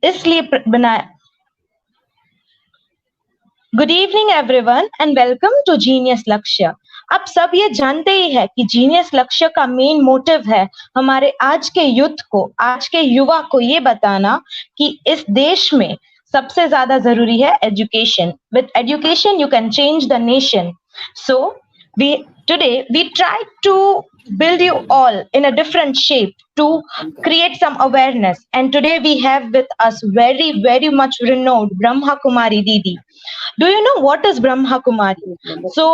इसलिए बनाया। Good evening everyone and welcome to genius Lakshya. आप सब ये जानते ही है कि जीनियस लक्ष्य का मेन मोटिव है हमारे आज के यूथ को, आज के युवा को ये बताना कि इस देश में सबसे ज्यादा जरूरी है education. With education you can change the nation. So we we try to build you all in a different shape to create some awareness, and today we have with us very much renowned Brahma Kumari Didi. Do you know what is Brahma Kumari? So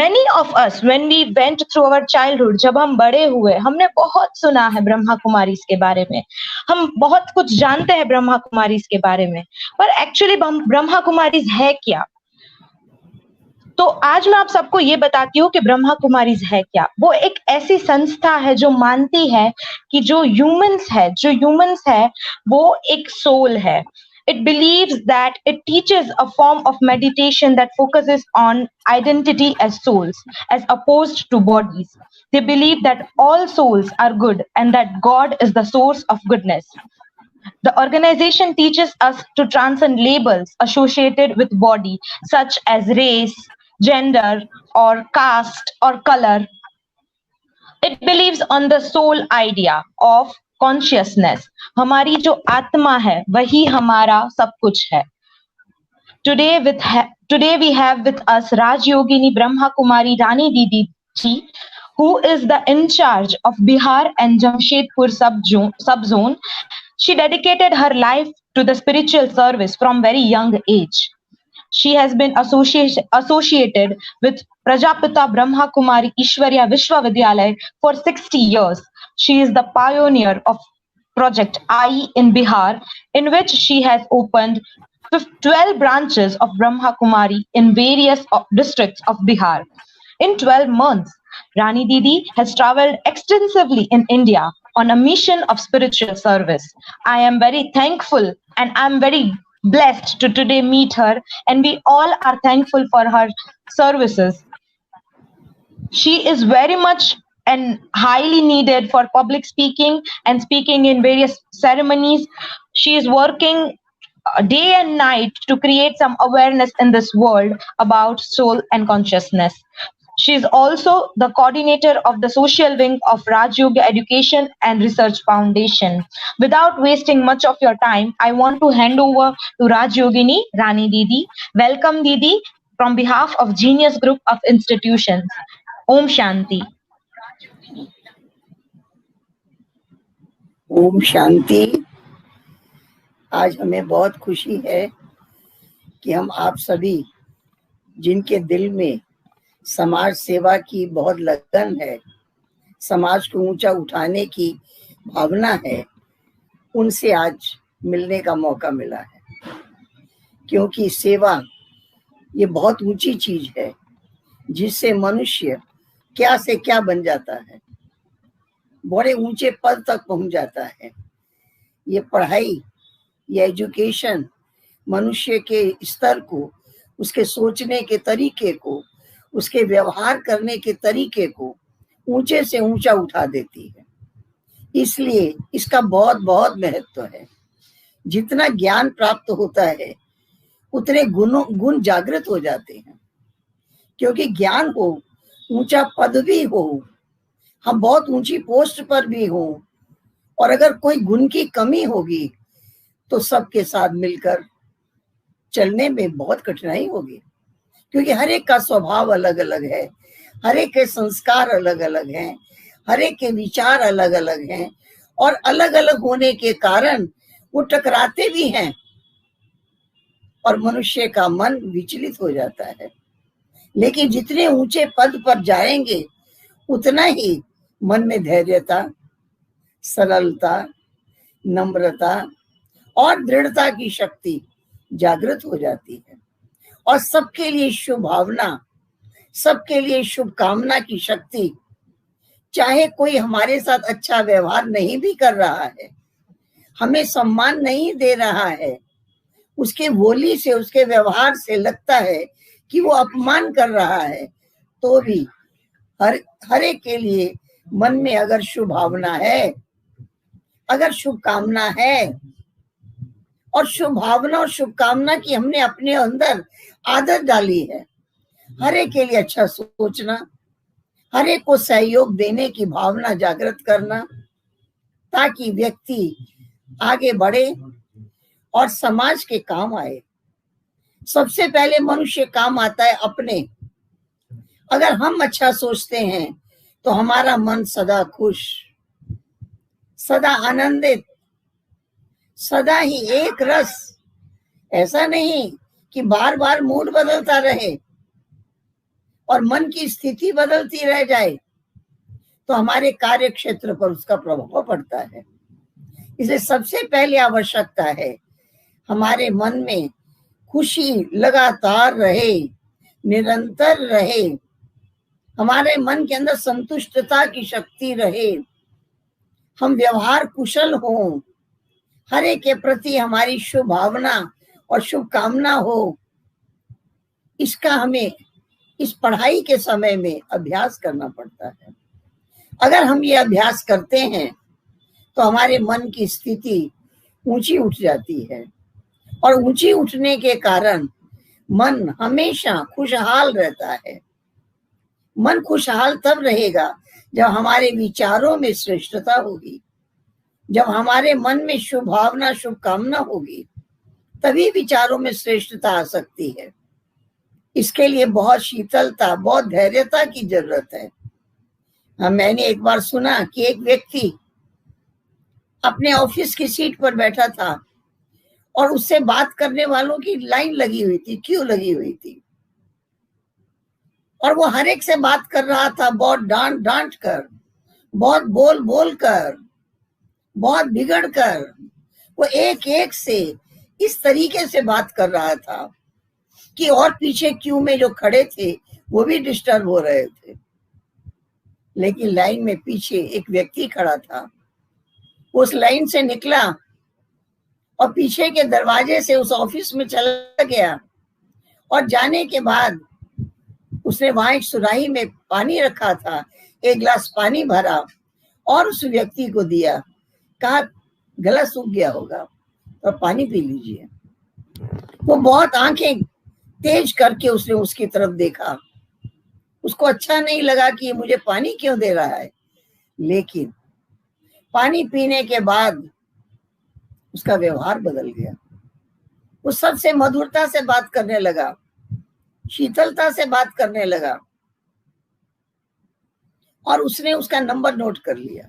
many of us when we went through our childhood, जब हम बड़े हुए हमने बहुत सुना है ब्रह्मा कुमारी के बारे में, हम बहुत कुछ जानते हैं ब्रह्मा कुमारी के बारे में, पर एक्चुअली ब्रह्मा कुमारी है क्या? तो आज मैं आप सबको ये बताती हूँ कि ब्रह्मा कुमारीज है क्या। वो एक ऐसी संस्था है जो मानती है कि जो ह्यूमंस है वो एक सोल है। It believes that it teaches a form of meditation that focuses on identity as souls, as opposed to bodies. They believe that all souls are good and that God is the source of goodness. The organization teaches us to transcend labels associated with body, such as race, gender, or caste, or color. It believes on the soul idea of consciousness. हमारी जो आत्मा है वही हमारा सब कुछ है. Today we have with us Raj Yogini Brahma Kumari Rani Didi ji, who is the in charge of Bihar and Jamshedpur subzone. She dedicated her life to the spiritual service from very young age. She has been associated with Prajapita Brahma Kumari Ishwarya Vishwavidyalaya for 60 years. She is the pioneer of Project I in Bihar, in which she has opened 12 branches of Brahma Kumari in various districts of Bihar. In 12 months, Rani Didi has traveled extensively in India on a mission of spiritual service. I am very thankful and I'm very blessed to today meet her, and we all are thankful for her services. She is very much and highly needed for public speaking and speaking in various ceremonies. She is working day and night to create some awareness in this world about soul and consciousness. She is also the coordinator of the social wing of Raj Yoga Education and Research Foundation. Without wasting much of your time, I want to hand over to Raj Yogini Rani Didi. Welcome, Didi, from behalf of Genius Group of Institutions. Om Shanti. Om Shanti. आज हमें बहुत खुशी है कि हम आप सभी जिनके दिल में समाज सेवा की बहुत लगन है, समाज को ऊंचा उठाने की भावना है, उनसे आज मिलने का मौका मिला है। क्योंकि सेवा ये बहुत ऊंची चीज है जिससे मनुष्य क्या से क्या बन जाता है, बड़े ऊंचे पद तक पहुंच जाता है। ये पढ़ाई, ये एजुकेशन मनुष्य के स्तर को, उसके सोचने के तरीके को, उसके व्यवहार करने के तरीके को ऊंचे से ऊंचा उठा देती है। इसलिए इसका बहुत बहुत महत्व है। जितना ज्ञान प्राप्त होता है उतने गुण जागृत हो जाते हैं। क्योंकि ज्ञान हो, ऊंचा पद भी हो, हम बहुत ऊंची पोस्ट पर भी हो, और अगर कोई गुण की कमी होगी तो सबके साथ मिलकर चलने में बहुत कठिनाई होगी। क्योंकि हर एक का स्वभाव अलग अलग है, हर एक के संस्कार अलग अलग हैं, हर एक के विचार अलग अलग हैं, और अलग अलग होने के कारण वो टकराते भी हैं और मनुष्य का मन विचलित हो जाता है। लेकिन जितने ऊंचे पद पर जाएंगे उतना ही मन में धैर्यता, सरलता, नम्रता और दृढ़ता की शक्ति जागृत हो जाती है, और सबके लिए शुभ भावना, सबके लिए शुभकामना की शक्ति। चाहे कोई हमारे साथ अच्छा व्यवहार नहीं भी कर रहा है, हमें सम्मान नहीं दे रहा है, उसके बोली से, उसके व्यवहार से लगता है कि वो अपमान कर रहा है, तो भी हर एक के लिए मन में अगर शुभ भावना है, अगर शुभकामना है, और शुभ भावना और शुभकामना की हमने अपने अंदर आदत डाली है। हर एक के लिए अच्छा सोचना, हर एक को सहयोग देने की भावना जागृत करना, ताकि व्यक्ति आगे बढ़े और समाज के काम आए। सबसे पहले मनुष्य काम आता है अपने। अगर हम अच्छा सोचते हैं तो हमारा मन सदा खुश, सदा आनंदित, सदा ही एक रस। ऐसा नहीं कि बार बार मूड बदलता रहे और मन की स्थिति बदलती रह जाए, तो हमारे कार्य क्षेत्र पर उसका प्रभाव पड़ता है। इसलिए सबसे पहले आवश्यकता है हमारे मन में खुशी लगातार रहे, निरंतर रहे, हमारे मन के अंदर संतुष्टता की शक्ति रहे, हम व्यवहार कुशल हों, हर एक के प्रति हमारी शुभ भावना और शुभकामना हो। इसका हमें इस पढ़ाई के समय में अभ्यास करना पड़ता है। अगर हम ये अभ्यास करते हैं तो हमारे मन की स्थिति ऊंची उठ जाती है, और ऊंची उठने के कारण मन हमेशा खुशहाल रहता है। मन खुशहाल तब रहेगा जब हमारे विचारों में श्रेष्ठता होगी, जब हमारे मन में शुभ भावना शुभकामना होगी, तभी विचारों में श्रेष्ठता आ सकती है। इसके लिए बहुत शीतलता, बहुत धैर्यता की जरूरत है। मैंने एक बार सुना कि एक व्यक्ति अपने ऑफिस की सीट पर बैठा था और उससे बात करने वालों की लाइन लगी हुई थी, क्यों लगी हुई थी, और वो हर एक से बात कर रहा था, बहुत डांट डांट कर, बहुत बोल बोल कर, बहुत बिगड़ कर। वो एक एक से इस तरीके से बात कर रहा था कि और पीछे क्यू में जो खड़े थे वो भी डिस्टर्ब हो रहे थे। लेकिन लाइन में पीछे एक व्यक्ति खड़ा था, उस लाइन से निकला और पीछे के दरवाजे से उस ऑफिस में चला गया, और जाने के बाद उसने वहां एक सुराही में पानी रखा था, एक गिलास पानी भरा और उस व्यक्ति को दिया, कहा गला सूख गया होगा तो पानी पी लीजिए। वो बहुत आंखें तेज करके उसने उसकी तरफ देखा। उसको अच्छा नहीं लगा कि ये मुझे पानी क्यों दे रहा है, लेकिन पानी पीने के बाद उसका व्यवहार बदल गया। वो सबसे मधुरता से बात करने लगा, शीतलता से बात करने लगा, और उसने उसका नंबर नोट कर लिया।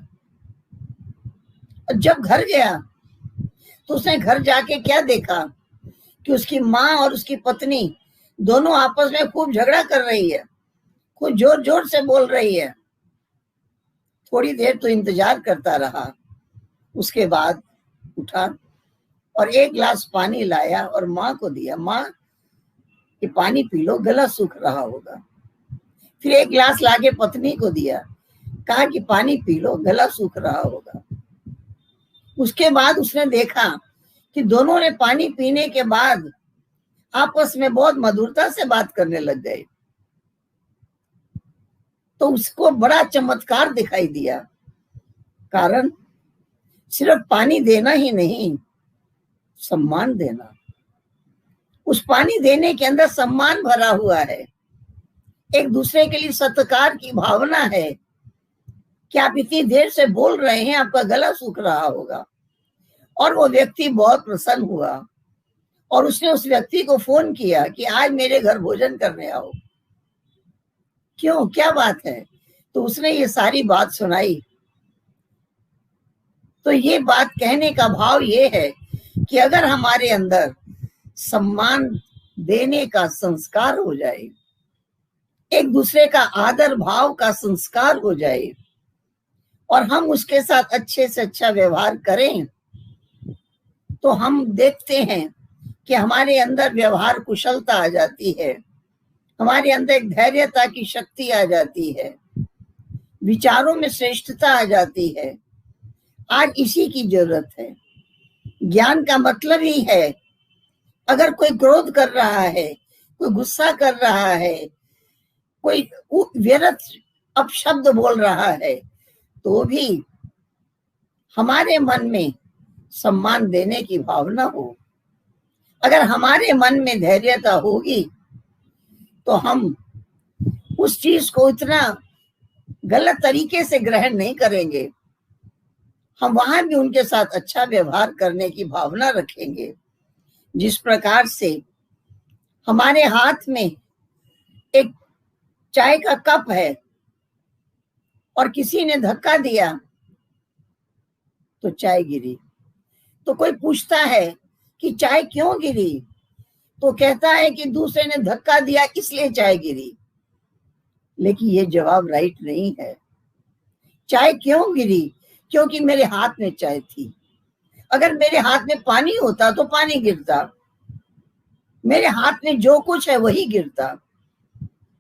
और जब घर गया तो उसने घर जाके क्या देखा कि उसकी माँ और उसकी पत्नी दोनों आपस में खूब झगड़ा कर रही है, खूब जोर जोर से बोल रही है। थोड़ी देर तो इंतजार करता रहा, उसके बाद उठा और एक गिलास पानी लाया और माँ को दिया। माँ, ये पानी पी लो, गला सूख रहा होगा। फिर एक गिलास लाके पत्नी को दिया, कहा कि पानी पी लो, गला सूख रहा होगा। उसके बाद उसने देखा कि दोनों ने पानी पीने के बाद आपस में बहुत मधुरता से बात करने लग गए। तो उसको बड़ा चमत्कार दिखाई दिया। कारण सिर्फ पानी देना ही नहीं, सम्मान देना। उस पानी देने के अंदर सम्मान भरा हुआ है, एक दूसरे के लिए सत्कार की भावना है कि आप इतनी देर से बोल रहे हैं, आपका गला सूख रहा होगा। और वो व्यक्ति बहुत प्रसन्न हुआ और उसने उस व्यक्ति को फोन किया कि आज मेरे घर भोजन करने आओ। क्यों, क्या बात है? तो उसने ये सारी बात सुनाई। तो ये बात कहने का भाव ये है कि अगर हमारे अंदर सम्मान देने का संस्कार हो जाए, एक दूसरे का आदर भाव का संस्कार हो जाए, और हम उसके साथ अच्छे से अच्छा व्यवहार करें, तो हम देखते हैं कि हमारे अंदर व्यवहार कुशलता आ जाती है, हमारे अंदर एक धैर्यता की शक्ति आ जाती है, विचारों में श्रेष्ठता आ जाती है। आज इसी की जरूरत है। ज्ञान का मतलब ही है, अगर कोई क्रोध कर रहा है, कोई गुस्सा कर रहा है, कोई व्यर्थ अपशब्द बोल रहा है, तो भी हमारे मन में सम्मान देने की भावना हो, अगर हमारे मन में धैर्यता होगी तो हम उस चीज को इतना गलत तरीके से ग्रहण नहीं करेंगे। हम वहां भी उनके साथ अच्छा व्यवहार करने की भावना रखेंगे। जिस प्रकार से हमारे हाथ में एक चाय का कप है और किसी ने धक्का दिया तो चाय गिरी, तो कोई पूछता है कि चाय क्यों गिरी, तो कहता है कि दूसरे ने धक्का दिया इसलिए चाय गिरी। लेकिन ये जवाब राइट नहीं है। चाय क्यों गिरी? क्योंकि मेरे हाथ में चाय थी। अगर मेरे हाथ में पानी होता तो पानी गिरता, मेरे हाथ में जो कुछ है वही गिरता।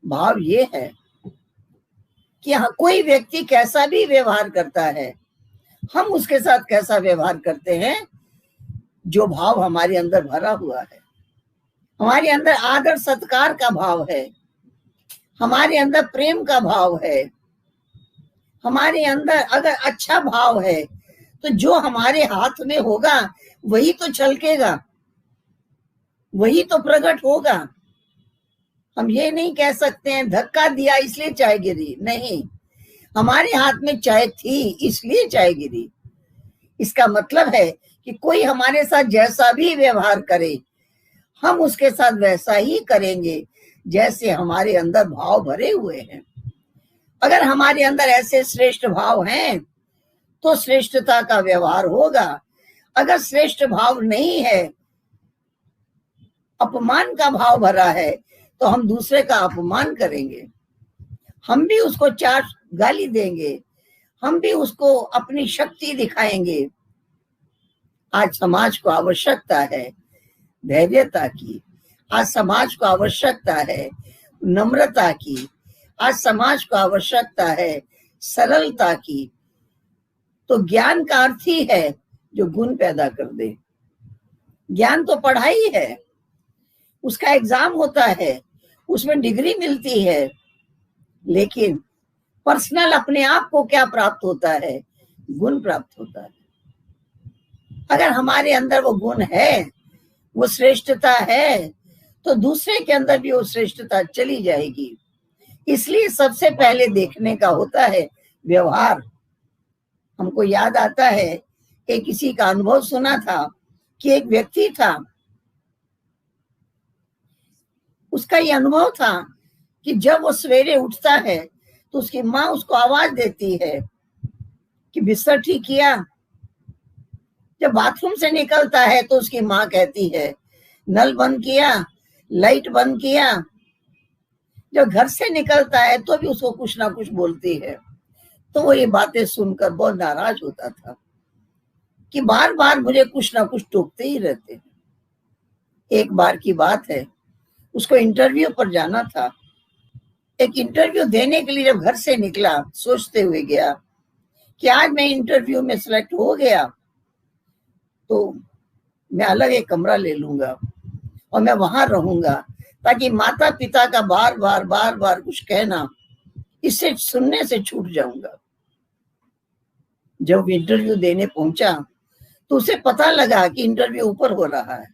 भाव ये है कि कोई व्यक्ति कैसा भी व्यवहार करता है, हम उसके साथ कैसा व्यवहार करते हैं। जो भाव हमारे अंदर भरा हुआ है, हमारे अंदर आदर सत्कार का भाव है, हमारे अंदर प्रेम का भाव है, हमारे अंदर अगर अच्छा भाव है तो जो हमारे हाथ में होगा वही तो छलकेगा, वही तो प्रकट होगा। हम ये नहीं कह सकते हैं धक्का दिया इसलिए चाय गिरी, नहीं, हमारे हाथ में चाय थी इसलिए चाय गिरी। इसका मतलब है कि कोई हमारे साथ जैसा भी व्यवहार करे, हम उसके साथ वैसा ही करेंगे जैसे हमारे अंदर भाव भरे हुए हैं। अगर हमारे अंदर ऐसे श्रेष्ठ भाव हैं तो श्रेष्ठता का व्यवहार होगा। अगर श्रेष्ठ भाव नहीं है, अपमान का भाव भरा है, तो हम दूसरे का अपमान करेंगे, हम भी उसको चार गाली देंगे, हम भी उसको अपनी शक्ति दिखाएंगे। आज समाज को आवश्यकता है धैर्यता की, आज समाज को आवश्यकता है नम्रता की, आज समाज को आवश्यकता है सरलता की। तो ज्ञान का अर्थ ही है जो गुण पैदा कर दे। ज्ञान तो पढ़ाई है, उसका एग्जाम होता है, उसमें डिग्री मिलती है, लेकिन पर्सनल अपने आप को क्या प्राप्त होता है? गुण प्राप्त होता है। अगर हमारे अंदर वो गुण है, वो श्रेष्ठता है, तो दूसरे के अंदर भी वो श्रेष्ठता चली जाएगी। इसलिए सबसे पहले देखने का होता है व्यवहार। हमको याद आता है एक किसी का अनुभव सुना था कि एक व्यक्ति था, उसका ये अनुभव था कि जब वो सवेरे उठता है तो उसकी माँ उसको आवाज देती है कि बिस्तर ठीक किया। जब बाथरूम से निकलता है तो उसकी माँ कहती है नल बंद किया, लाइट बंद किया। जब घर से निकलता है तो भी उसको कुछ ना कुछ बोलती है। तो वो ये बातें सुनकर बहुत नाराज होता था कि बार बार मुझे कुछ ना कुछ टोकते ही रहते हैं। एक बार की बात है, उसको इंटरव्यू पर जाना था। एक इंटरव्यू देने के लिए जब घर से निकला, सोचते हुए गया कि आज मैं इंटरव्यू में सिलेक्ट हो गया तो मैं अलग एक कमरा ले लूंगा और मैं वहां रहूंगा, ताकि माता पिता का बार बार कुछ कहना, इससे सुनने से छूट जाऊंगा। जब इंटरव्यू देने पहुंचा तो उसे पता लगा कि इंटरव्यू ऊपर हो रहा है,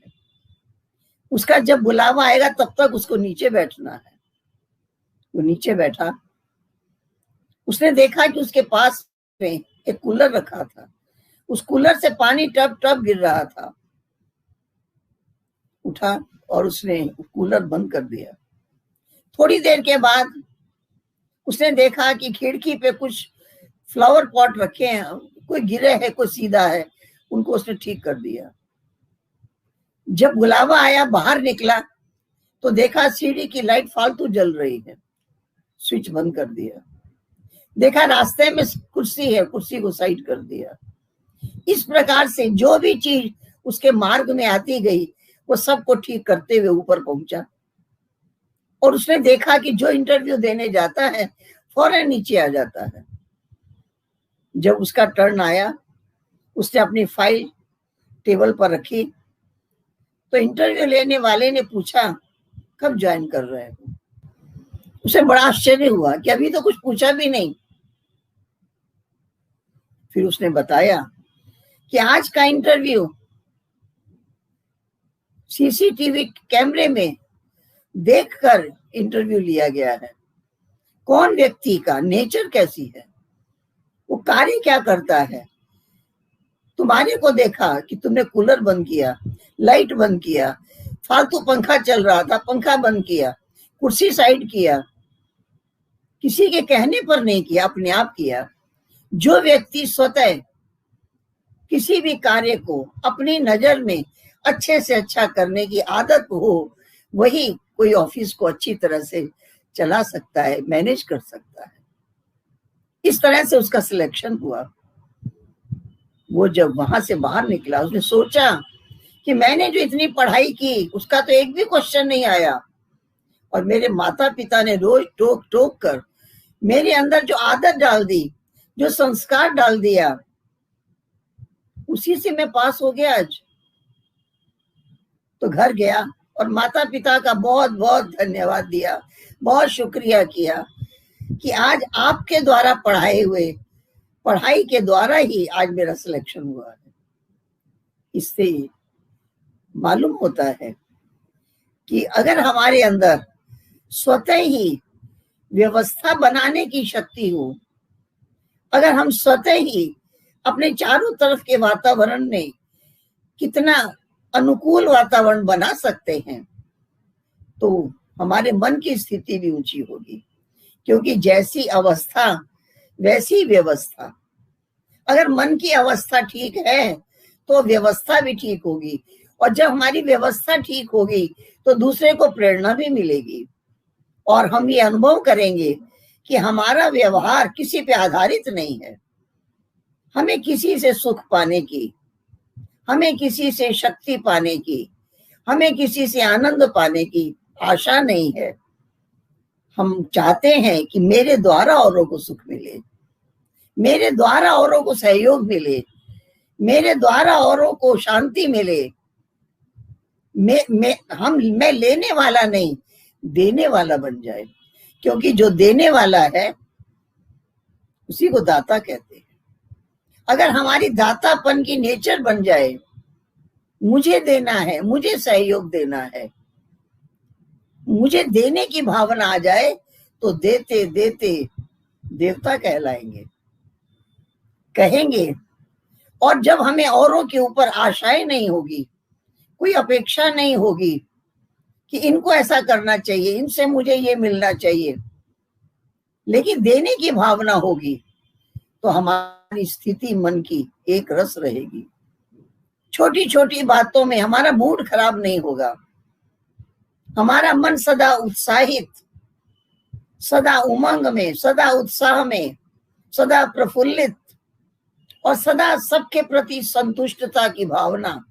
उसका जब बुलावा आएगा तब तक उसको नीचे बैठना है। वो नीचे बैठा, उसने देखा कि उसके पास में एक कूलर रखा था, उस कूलर से पानी टप टप गिर रहा था। उठा और उसने कूलर बंद कर दिया। थोड़ी देर के बाद उसने देखा कि खिड़की पे कुछ फ्लावर पॉट रखे हैं, कोई गिरे है कोई सीधा है, उनको उसने ठीक कर दिया। जब बुलावा आया, बाहर निकला तो देखा सीढ़ी की लाइट फालतू जल रही है, स्विच बंद कर दिया। देखा रास्ते में कुर्सी है, कुर्सी को साइड कर दिया। इस प्रकार से जो भी चीज उसके मार्ग में आती गई वो सबको ठीक करते हुए ऊपर पहुंचा। और उसने देखा कि जो इंटरव्यू देने जाता है फौरन नीचे आ जाता है। जब उसका टर्न आया, उसने अपनी फाइल टेबल पर रखी तो इंटरव्यू लेने वाले ने पूछा कब ज्वाइन कर रहे हो। उसे बड़ा आश्चर्य हुआ कि अभी तो कुछ पूछा भी नहीं। फिर उसने बताया कि आज का इंटरव्यू सीसीटीवी कैमरे में देखकर इंटरव्यू लिया गया है। कौन व्यक्ति का नेचर कैसी है, वो कार्य क्या करता है। तुम्हारे को देखा कि तुमने कूलर बंद किया, लाइट बंद किया, फालतू पंखा चल रहा था पंखा बंद किया, कुर्सी साइड किया, किसी के कहने पर नहीं किया, अपने आप किया। जो व्यक्ति स्वतः किसी भी कार्य को अपनी नजर में अच्छे से अच्छा करने की आदत हो, वही कोई ऑफिस को अच्छी तरह से चला सकता है, मैनेज कर सकता है। इस तरह से उसका सिलेक्शन हुआ। वो जब वहां से बाहर निकला, उसने सोचा कि मैंने जो इतनी पढ़ाई की उसका तो एक भी क्वेश्चन नहीं आया, और मेरे माता पिता ने रोज टोक टोक कर मेरे अंदर जो आदत डाल दी, जो संस्कार डाल दिया, उसी से मैं पास हो गया आज। तो घर गया और माता पिता का बहुत बहुत धन्यवाद दिया, बहुत शुक्रिया किया कि आज आपके द्वारा पढ़ाई के द्वारा ही आज मेरा सिलेक्शन हुआ है। इससे मालूम होता है कि अगर हमारे अंदर स्वतः ही व्यवस्था बनाने की शक्ति हो, अगर हम स्वतः ही अपने चारों तरफ के वातावरण में कितना अनुकूल वातावरण बना सकते हैं, तो हमारे मन की स्थिति भी ऊंची होगी। क्योंकि जैसी अवस्था वैसी व्यवस्था। अगर मन की अवस्था ठीक है तो व्यवस्था भी ठीक होगी, और जब हमारी व्यवस्था ठीक होगी तो दूसरे को प्रेरणा भी मिलेगी, और हम ये अनुभव करेंगे कि हमारा व्यवहार किसी पे आधारित नहीं है। हमें किसी से सुख पाने की, हमें किसी से शक्ति पाने की, हमें किसी से आनंद पाने की आशा नहीं है। हम चाहते हैं कि मेरे द्वारा औरों को सुख मिले, मेरे द्वारा औरों को सहयोग मिले, मेरे द्वारा औरों को शांति मिले। मैं लेने वाला नहीं, देने वाला बन जाए। क्योंकि जो देने वाला है उसी को दाता कहते हैं। अगर हमारी दातापन की नेचर बन जाए, मुझे देना है, मुझे सहयोग देना है, मुझे देने की भावना आ जाए, तो देते देते देवता कहलाएंगे, कहेंगे। और जब हमें औरों के ऊपर आशाएं नहीं होगी, कोई अपेक्षा नहीं होगी कि इनको ऐसा करना चाहिए, इनसे मुझे ये मिलना चाहिए, लेकिन देने की भावना होगी, तो हमारी स्थिति मन की एक रस रहेगी। छोटी छोटी बातों में हमारा मूड खराब नहीं होगा, हमारा मन सदा उत्साहित, सदा उमंग में, सदा उत्साह में, सदा प्रफुल्लित, और सदा सबके प्रति संतुष्टता की भावना।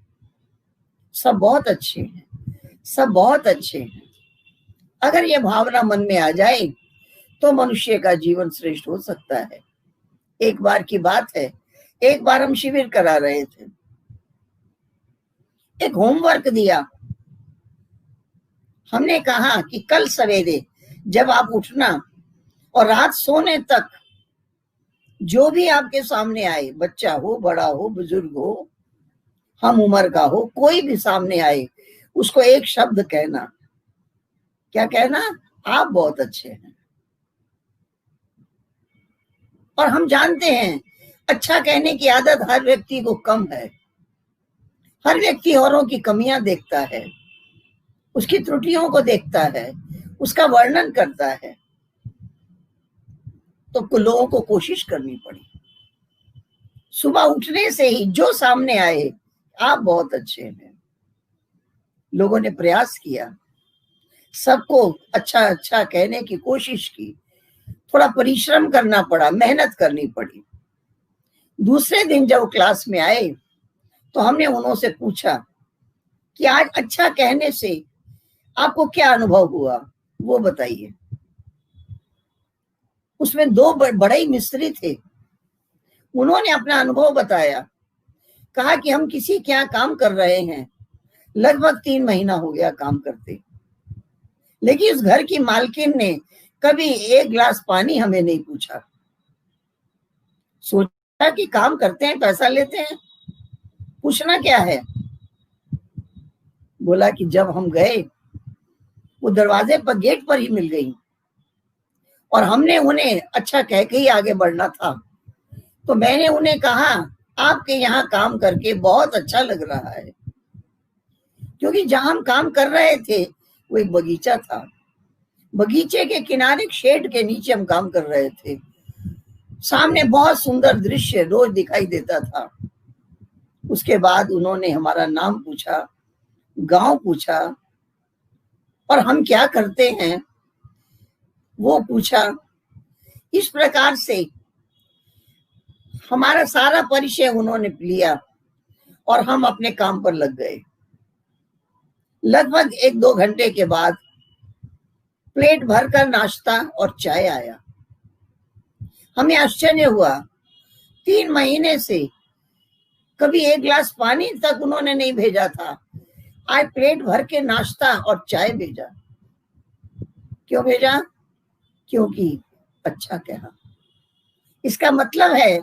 सब बहुत अच्छे हैं, सब बहुत अच्छे हैं। अगर ये भावना मन में आ जाए तो मनुष्य का जीवन श्रेष्ठ हो सकता है। एक बार की बात है, एक बार हम शिविर करा रहे थे, एक होमवर्क दिया। हमने कहा कि कल सवेरे जब आप उठना और रात सोने तक जो भी आपके सामने आए, बच्चा हो, बड़ा हो, बुजुर्ग हो, हम उम्र का हो, कोई भी सामने आए, उसको एक शब्द कहना। क्या कहना? आप बहुत अच्छे हैं। और हम जानते हैं अच्छा कहने की आदत हर व्यक्ति को कम है। हर व्यक्ति औरों की कमियां देखता है, उसकी त्रुटियों को देखता है, उसका वर्णन करता है। तो लोगों को कोशिश करनी पड़ी, सुबह उठने से ही जो सामने आए, आप बहुत अच्छे हैं। लोगों ने प्रयास किया, सबको अच्छा अच्छा कहने की कोशिश की, थोड़ा परिश्रम करना पड़ा, मेहनत करनी पड़ी। दूसरे दिन जब क्लास में आए तो हमने उन्होंने पूछा कि आज अच्छा कहने से आपको क्या अनुभव हुआ, वो बताइए। उसमें दो बड़े मिस्त्री थे, उन्होंने अपना अनुभव बताया। कहा कि हम किसी के यहाँ काम कर रहे हैं, लगभग 3 महीना हो गया काम करते, लेकिन उस घर की मालकिन ने कभी एक गिलास पानी हमें नहीं पूछा। सोचा कि काम करते हैं, पैसा लेते हैं, पूछना क्या है। बोला कि जब हम गए वो दरवाजे पर, गेट पर ही मिल गई और हमने उन्हें अच्छा कह के ही आगे बढ़ना था। तो मैंने उन्हें कहा, आपके यहाँ काम करके बहुत अच्छा लग रहा है, क्योंकि जहां हम काम कर रहे थे वो एक बगीचा था। बगीचे के किनारे शेड के नीचे हम काम कर रहे थे। सामने बहुत सुंदर दृश्य रोज दिखाई देता था। उसके बाद उन्होंने हमारा नाम पूछा, गांव पूछा और हम क्या करते हैं वो पूछा। इस प्रकार से हमारा सारा परिचय उन्होंने लिया और हम अपने काम पर लग गए। लगभग 1-2 घंटे के बाद प्लेट भरकर नाश्ता और चाय आया। हमें आश्चर्य हुआ, 3 महीने से कभी 1 गिलास पानी तक उन्होंने नहीं भेजा था, आज प्लेट भर के नाश्ता और चाय भेजा। क्यों भेजा? क्योंकि अच्छा कहा। इसका मतलब है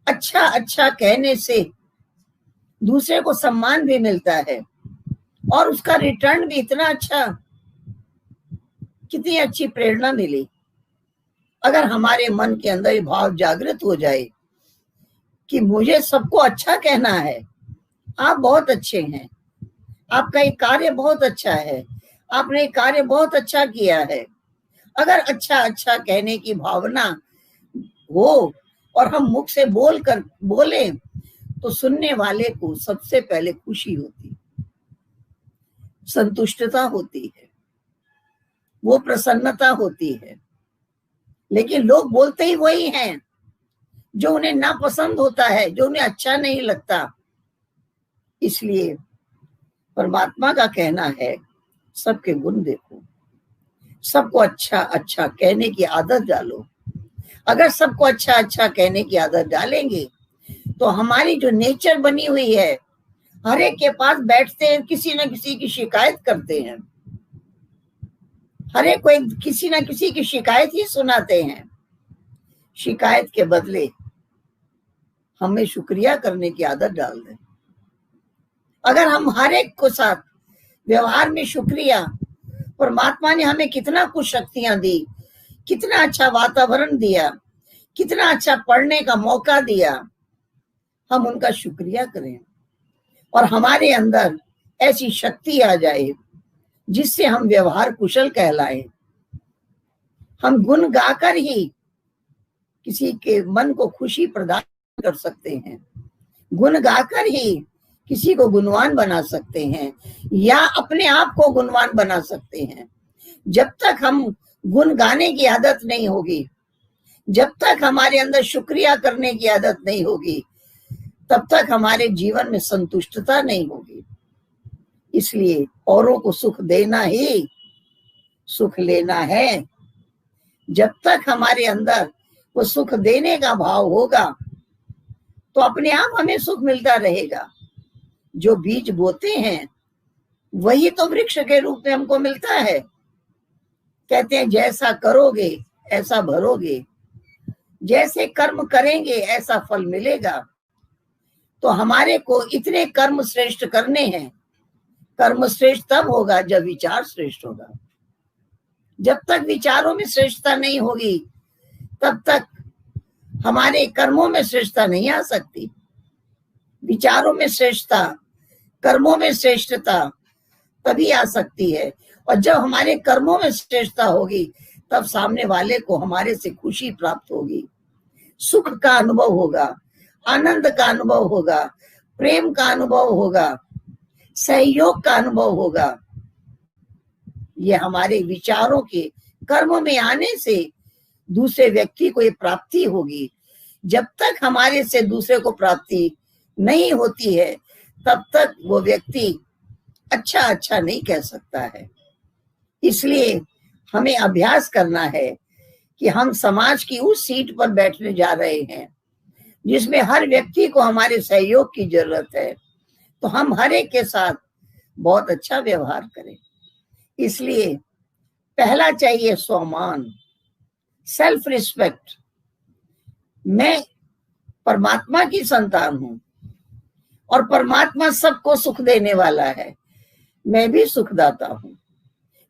अच्छा अच्छा कहने से दूसरे को सम्मान भी मिलता है और उसका रिटर्न भी इतना अच्छा। कितनी अच्छी प्रेरणा मिली। अगर हमारे मन के अंदर ये भाव जागृत हो जाए कि मुझे सबको अच्छा कहना है, आप बहुत अच्छे हैं, आपका ये कार्य बहुत अच्छा है, आपने ये कार्य बहुत अच्छा किया है। अगर अच्छा अच्छा कहने की भावना हो और हम मुख से बोले तो सुनने वाले को सबसे पहले खुशी होती, संतुष्टता होती है, वो प्रसन्नता होती है। लेकिन लोग बोलते ही वही हैं जो उन्हें नापसंद होता है, जो उन्हें अच्छा नहीं लगता। इसलिए परमात्मा का कहना है, सबके गुण देखो, सबको अच्छा अच्छा कहने की आदत डालो। अगर सबको अच्छा अच्छा कहने की आदत डालेंगे तो हमारी जो नेचर बनी हुई है, हर एक के पास बैठते हैं, किसी न किसी की शिकायत करते हैं, हर एक को किसी न किसी की शिकायत ही सुनाते हैं। शिकायत के बदले हमें शुक्रिया करने की आदत डाल दें। अगर हम हर एक को साथ व्यवहार में शुक्रिया, परमात्मा ने हमें कितना कुछ शक्तियां दी, कितना अच्छा वातावरण दिया, कितना अच्छा पढ़ने का मौका दिया, हम उनका शुक्रिया करें और हमारे अंदर ऐसी शक्ति आ जाए जिससे हम व्यवहार कुशल कहलाएं। हम गुण गाकर ही किसी के मन को खुशी प्रदान कर सकते हैं, गुण गाकर ही किसी को गुणवान बना सकते हैं या अपने आप को गुणवान बना सकते हैं। जब तक हम गुण गाने की आदत नहीं होगी, जब तक हमारे अंदर शुक्रिया करने की आदत नहीं होगी, तब तक हमारे जीवन में संतुष्टता नहीं होगी। इसलिए औरों को सुख देना ही सुख लेना है। जब तक हमारे अंदर वो सुख देने का भाव होगा तो अपने आप हमें सुख मिलता रहेगा। जो बीज बोते हैं वही तो वृक्ष के रूप में हमको मिलता है। कहते हैं जैसा करोगे ऐसा भरोगे, जैसे कर्म करेंगे ऐसा फल मिलेगा। तो हमारे को इतने कर्म श्रेष्ठ करने हैं। कर्म श्रेष्ठ तब होगा जब विचार श्रेष्ठ होगा। जब तक विचारों में श्रेष्ठता नहीं होगी तब तक हमारे कर्मों में श्रेष्ठता नहीं आ सकती। विचारों में श्रेष्ठता, कर्मों में श्रेष्ठता तभी आ सकती है। और जब हमारे कर्मों में श्रेष्ठता होगी तब सामने वाले को हमारे से खुशी प्राप्त होगी, सुख का अनुभव होगा, आनंद का अनुभव होगा, प्रेम का अनुभव होगा, सहयोग का अनुभव होगा। ये हमारे विचारों के कर्म में आने से दूसरे व्यक्ति को ये प्राप्ति होगी। जब तक हमारे से दूसरे को प्राप्ति नहीं होती है तब तक वो व्यक्ति अच्छा अच्छा नहीं कह सकता है। इसलिए हमें अभ्यास करना है कि हम समाज की उस सीट पर बैठने जा रहे हैं जिसमें हर व्यक्ति को हमारे सहयोग की जरूरत है। तो हम हर एक के साथ बहुत अच्छा व्यवहार करें। इसलिए पहला चाहिए स्वामान, सेल्फ रिस्पेक्ट। मैं परमात्मा की संतान हूं और परमात्मा सबको सुख देने वाला है। मैं भी सुखदाता हूँ।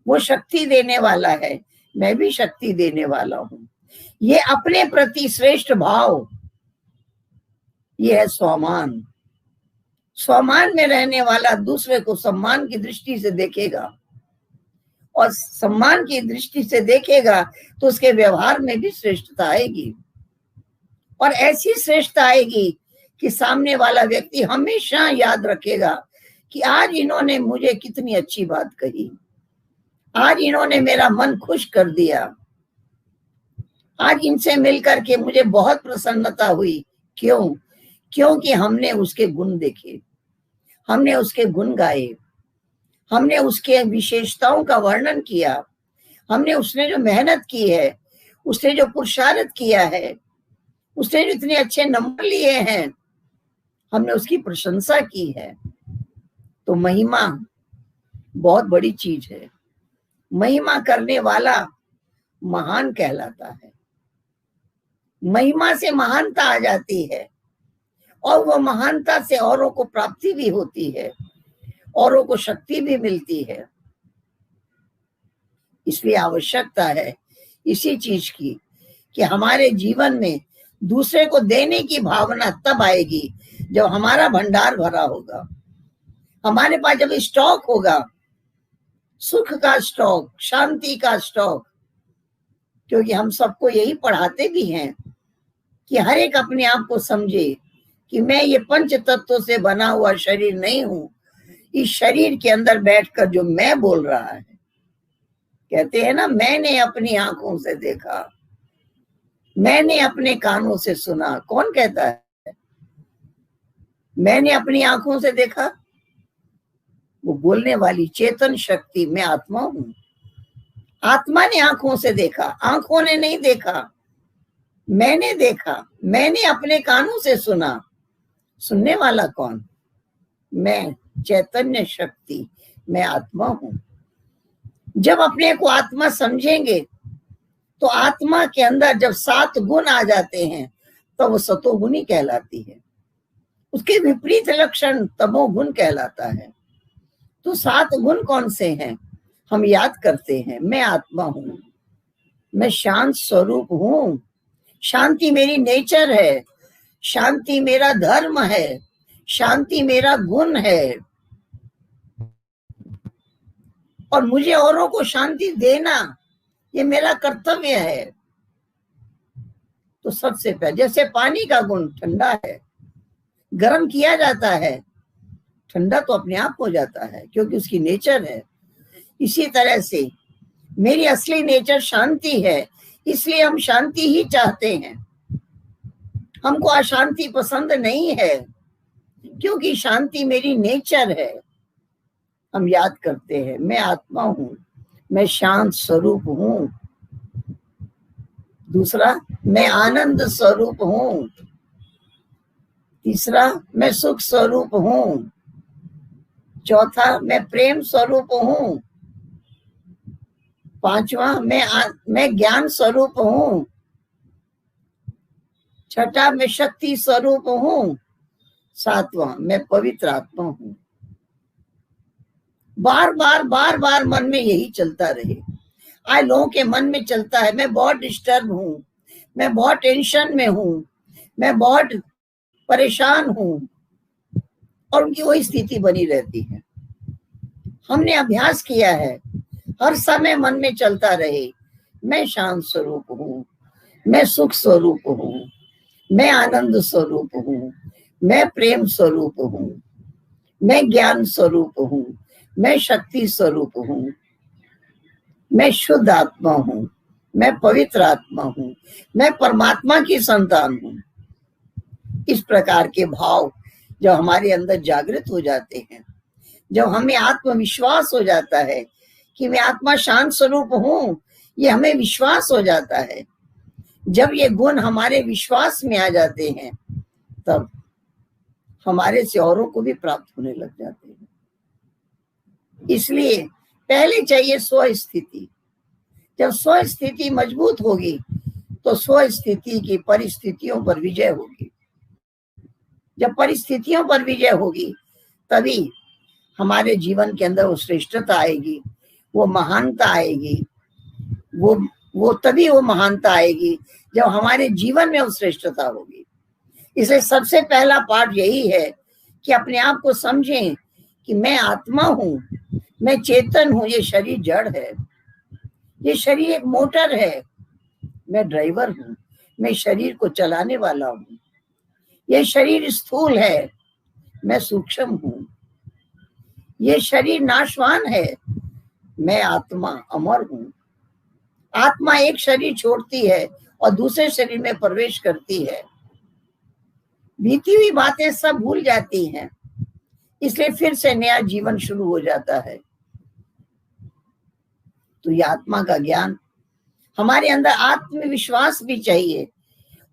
वो शक्ति देने वाला है, मैं भी शक्ति देने वाला हूँ। ये अपने प्रति श्रेष्ठ भाव, ये है स्वमान। स्वमान में रहने वाला दूसरे को सम्मान की दृष्टि से देखेगा, और सम्मान की दृष्टि से देखेगा तो उसके व्यवहार में भी श्रेष्ठता आएगी, और ऐसी श्रेष्ठता आएगी कि सामने वाला व्यक्ति हमेशा याद रखेगा कि आज इन्होंने मुझे कितनी अच्छी बात कही, आज इन्होंने मेरा मन खुश कर दिया, आज इनसे मिलकर के मुझे बहुत प्रसन्नता हुई। क्यों? क्योंकि हमने उसके गुण देखे, हमने उसके गुण गाए, हमने उसके विशेषताओं का वर्णन किया, हमने उसने जो मेहनत की है, उसने जो पुरुषार्थ किया है, उसने जो इतने अच्छे नंबर लिए हैं, हमने उसकी प्रशंसा की है। तो महिमा बहुत बड़ी चीज है। महिमा करने वाला महान कहलाता है। महिमा से महानता आ जाती है, और वो महानता से औरों को प्राप्ति भी होती है, औरों को शक्ति भी मिलती है। इसलिए आवश्यकता है इसी चीज की कि हमारे जीवन में दूसरे को देने की भावना तब आएगी जब हमारा भंडार भरा होगा, हमारे पास जब स्टॉक होगा, सुख का स्टॉक, शांति का स्टॉक। क्योंकि हम सबको यही पढ़ाते भी हैं कि हर एक अपने आप को समझे कि मैं ये पंच तत्वों से बना हुआ शरीर नहीं हूं। इस शरीर के अंदर बैठकर जो मैं बोल रहा है, कहते हैं ना, मैंने अपनी आंखों से देखा, मैंने अपने कानों से सुना। कौन कहता है मैंने अपनी आंखों से देखा? वो बोलने वाली चेतन शक्ति, मैं आत्मा हूं। आत्मा ने आंखों से देखा, आंखों ने नहीं देखा, मैंने देखा, मैंने अपने कानों से सुना। सुनने वाला कौन? मैं, चैतन्य शक्ति, मैं आत्मा हूं। जब अपने को आत्मा समझेंगे तो आत्मा के अंदर जब 7 गुण आ जाते हैं तो वो सतोगुणी कहलाती है। उसके विपरीत लक्षण तमोगुण कहलाता है। तो 7 गुण कौन से हैं? हम याद करते हैं। मैं आत्मा हूं, मैं शांत स्वरूप हूं, शांति मेरी नेचर है, शांति मेरा धर्म है, शांति मेरा गुण है, और मुझे औरों को शांति देना ये मेरा कर्तव्य है। तो सबसे पहले, जैसे पानी का गुण ठंडा है, गर्म किया जाता है, ठंडा तो अपने आप हो जाता है क्योंकि उसकी नेचर है। इसी तरह से मेरी असली नेचर शांति है, इसलिए हम शांति ही चाहते हैं। हमको अशांति पसंद नहीं है क्योंकि शांति मेरी नेचर है। हम याद करते हैं, मैं आत्मा हूं, मैं शांत स्वरूप हूं। दूसरा, मैं आनंद स्वरूप हूं। तीसरा, मैं सुख स्वरूप हूं। चौथा, मैं प्रेम स्वरूप हूं। पांचवा, मैं ज्ञान स्वरूप हूं। छठा, मैं शक्ति स्वरूप हूं। सातवां, मैं पवित्र आत्मा हूं। बार बार मन में यही चलता रहे। आज लोगों के मन में चलता है, मैं बहुत डिस्टर्ब हूं, मैं बहुत टेंशन में हूं, मैं बहुत परेशान हूं, और उनकी वही स्थिति बनी रहती है। हमने अभ्यास किया है हर समय मन में चलता रहे, मैं शांत स्वरूप हूं, मैं सुख स्वरूप हूं, मैं आनंद स्वरूप हूं, मैं प्रेम स्वरूप हूं, मैं ज्ञान स्वरूप हूं, मैं शक्ति स्वरूप हूं, मैं शुद्ध आत्मा हूं, मैं पवित्र आत्मा हूं, मैं परमात्मा की संतान हूं। इस प्रकार के भाव जब हमारे अंदर जागृत हो जाते हैं, जब हमें आत्मविश्वास हो जाता है कि मैं आत्मा शांत स्वरूप हूं, ये हमें विश्वास हो जाता है। जब ये गुण हमारे विश्वास में आ जाते हैं तब हमारे से औरों को भी प्राप्त होने लग जाते हैं। इसलिए पहले चाहिए स्व स्थिति। जब स्व स्थिति मजबूत होगी तो स्व स्थिति की परिस्थितियों पर विजय होगी। जब परिस्थितियों पर विजय होगी तभी हमारे जीवन के अंदर वो श्रेष्ठता आएगी, वो महानता आएगी। वो तभी वो महानता आएगी जब हमारे जीवन में वो श्रेष्ठता होगी। इसलिए सबसे पहला पाठ यही है कि अपने आप को समझें कि मैं आत्मा हूं, मैं चेतन हूं, ये शरीर जड़ है, ये शरीर एक मोटर है, मैं ड्राइवर हूं, मैं शरीर को चलाने वाला हूं। ये शरीर स्थूल है, मैं सूक्ष्म हूं। ये शरीर नाशवान है, मैं आत्मा अमर हूं। आत्मा एक शरीर छोड़ती है और दूसरे शरीर में प्रवेश करती है। बीती हुई बातें सब भूल जाती हैं, इसलिए फिर से नया जीवन शुरू हो जाता है। तो ये आत्मा का ज्ञान, हमारे अंदर आत्मविश्वास भी चाहिए